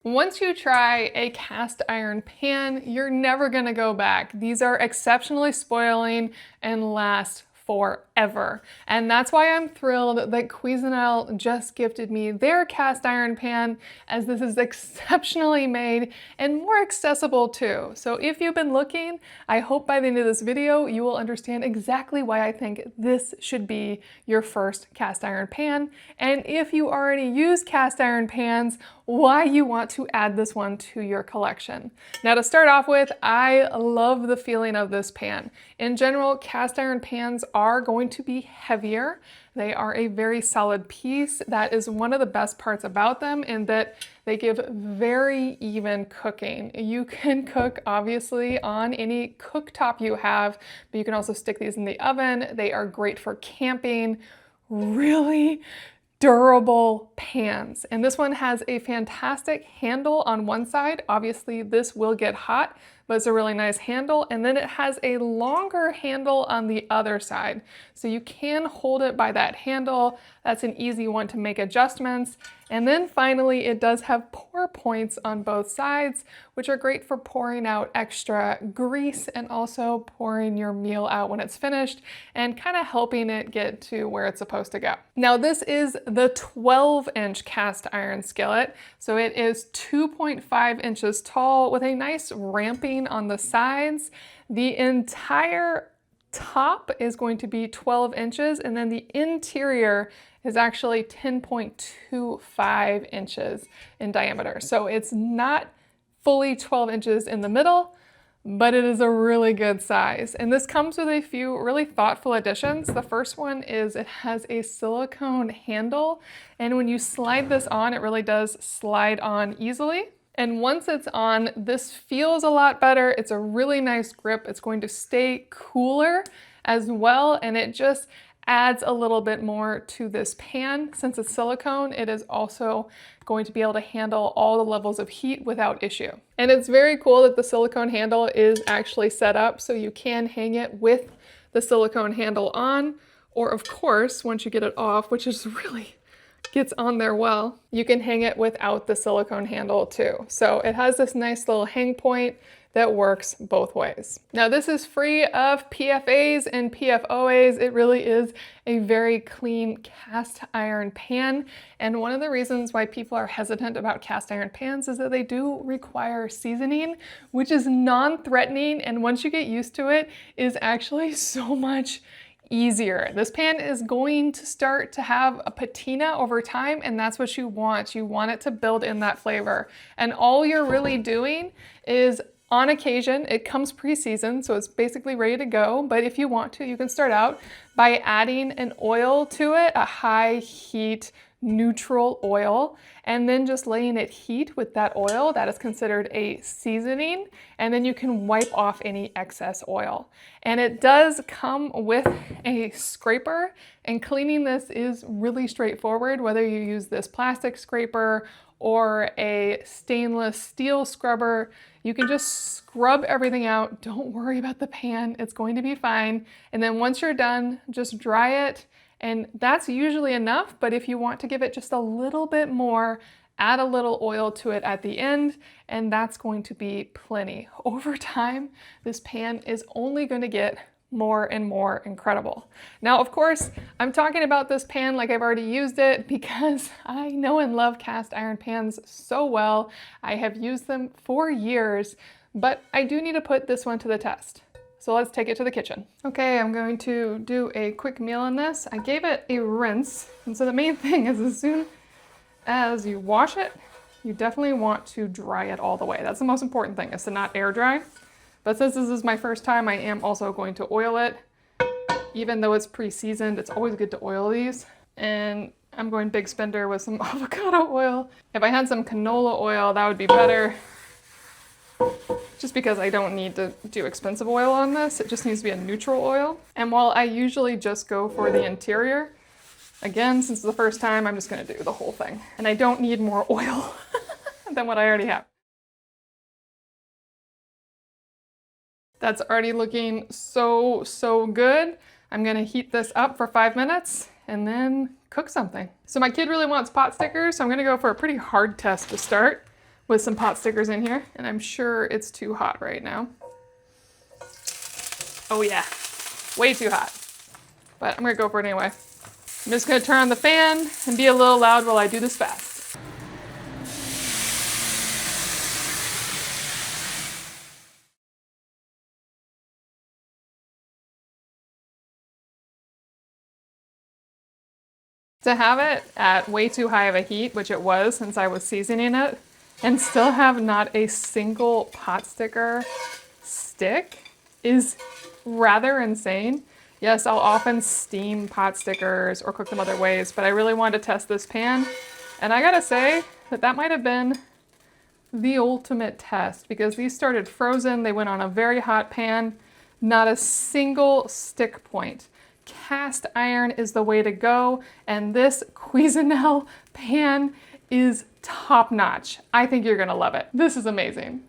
Once you try a cast iron pan, you're never gonna go back. These are exceptionally spoiling and last forever. And that's why I'm thrilled that Cuisinel just gifted me their cast iron pan, as this is exceptionally made and more accessible too. So if you've been looking, I hope by the end of this video you will understand exactly why I think this should be your first cast iron pan. And if you already use cast iron pans, why you want to add this one to your collection. Now to start off with, I love the feeling of this pan. In general, cast iron pans are going to be heavier. They are a very solid piece. That is one of the best parts about them, in that they give very even cooking. You can cook obviously on any cooktop you have, but you can also stick these in the oven. They are great for camping. Really durable pans. And this one has a fantastic handle on one side. Obviously this will get hot, but it's a really nice handle. And then it has a longer handle on the other side. So you can hold it by that handle. That's an easy one to make adjustments. And then finally, it does have pour points on both sides, which are great for pouring out extra grease and also pouring your meal out when it's finished and kind of helping it get to where it's supposed to go. Now, this is the 12-inch cast iron skillet. So it is 2.5 inches tall with a nice ramping on the sides. The entire top is going to be 12 inches, and then the interior is actually 10.25 inches in diameter. So it's not fully 12 inches in the middle, but it is a really good size. And this comes with a few really thoughtful additions. The first one is it has a silicone handle, and when you slide this on, it really does slide on easily. And once it's on, this feels a lot better. It's a really nice grip. It's going to stay cooler as well, and it just adds a little bit more to this pan. Since it's silicone, it is also going to be able to handle all the levels of heat without issue. And it's very cool that the silicone handle is actually set up so you can hang it with the silicone handle on, or of course, once you get it off, which is really gets on there well, you can hang it without the silicone handle too. So it has this nice little hang point that works both ways. Now this is free of PFAs and PFOAs. It really is a very clean cast iron pan. And one of the reasons why people are hesitant about cast iron pans is that they do require seasoning, which is non-threatening, and once you get used to it, is actually so much easier. This pan is going to start to have a patina over time, and that's what you want. You want it to build in that flavor. And all you're really doing is, on occasion, it comes pre-seasoned, so it's basically ready to go. But if you want to, you can start out by adding an oil to it, a high heat neutral oil, and then just letting it heat with that oil. That is considered a seasoning, and then you can wipe off any excess oil. And it does come with a scraper, and cleaning this is really straightforward, whether you use this plastic scraper or a stainless steel scrubber. You can just scrub everything out. Don't worry about the pan, it's going to be fine. And then once you're done, just dry it. And that's usually enough, but if you want to give it just a little bit more, add a little oil to it at the end, and that's going to be plenty. Over time, this pan is only going to get more and more incredible. Now, of course, I'm talking about this pan like I've already used it because I know and love cast iron pans so well. I have used them for years, but I do need to put this one to the test. So let's take it to the kitchen. Okay, I'm going to do a quick meal in this. I gave it a rinse, and so the main thing is as soon as you wash it, you definitely want to dry it all the way. That's the most important thing, is to not air dry. But since this is my first time, I am also going to oil it. Even though it's pre-seasoned, it's always good to oil these. And I'm going big spender with some avocado oil. If I had some canola oil, that would be better. Just because I don't need to do expensive oil on this, it just needs to be a neutral oil. And while I usually just go for the interior, again, since it's the first time, I'm just gonna do the whole thing. And I don't need more oil than what I already have. That's already looking so good. I'm gonna heat this up for 5 minutes and then cook something. So my kid really wants pot stickers, so I'm gonna go for a pretty hard test to start. with some pot stickers in here, and I'm sure it's too hot right now. Oh yeah, way too hot. But I'm gonna go for it anyway. I'm just gonna turn on the fan and be a little loud while I do this fast. To have it at way too high of a heat, which it was since I was seasoning it, and still have not a single pot sticker stick is rather insane. Yes, I'll often steam pot stickers or cook them other ways, but I really wanted to test this pan. And I gotta say that that might have been the ultimate test because these started frozen. They went on a very hot pan, not a single stick point. Cast iron is the way to go, and this Cuisinel pan is top notch. I think you're gonna love it. This is amazing.